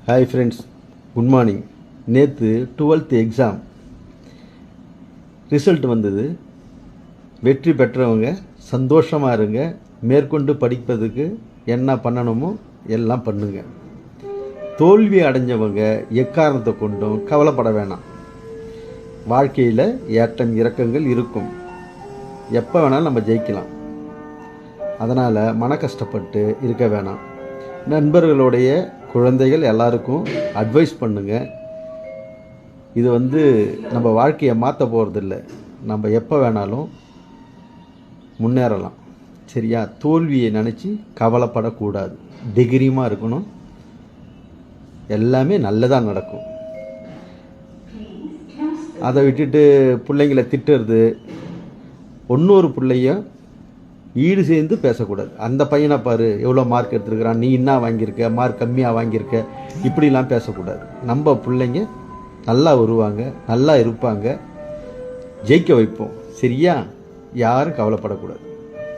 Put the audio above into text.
Hi friends, good morning. நேற்று 12th exam result வந்தது. வெற்றி பெற்றவங்க சந்தோஷமாக இருங்க. மேற்கொண்டு படிப்பதுக்கு என்ன பண்ணணுமோ எல்லாம் பண்ணுங்க. தோல்வி அடைஞ்சவங்க எக்காரணத்தை கொண்டும் கவலைப்பட வேணாம். வாழ்க்கையில் ஏற்றம் இறக்கங்கள் இருக்கும். எப்போ வேணாலும் நம்ம ஜெயிக்கலாம். அதனால் மன கஷ்டப்பட்டு இருக்க வேணாம். நண்பர்களுடைய குழந்தைகள் எல்லாருக்கும் அட்வைஸ் பண்ணுங்க. இது நம்ம வாழ்க்கையை மாற்ற போகிறதில்ல. நம்ம எப்போ வேணாலும் முன்னேறலாம். சரியா? தோல்வியை நினச்சி கவலைப்படக்கூடாது. தைரியமாக இருக்கணும். எல்லாமே நல்லதாக நடக்கும். அதை விட்டுட்டு பிள்ளைங்களை திட்டுறது, இன்னொரு பிள்ளைய ஈடு சேர்ந்து பேசக்கூடாது. அந்த பையனை பாரு எவ்வளோ மார்க் எடுத்துருக்கிறான், நீ என்ன வாங்கியிருக்க, மார்க் கம்மியாக வாங்கியிருக்க, இப்படிலாம் பேசக்கூடாது. நம்ம பிள்ளைங்க நல்லா வருவாங்க, நல்லா இருப்பாங்க, ஜெயிக்க வைப்போம். சரியா? யாரும் கவலைப்படக்கூடாது.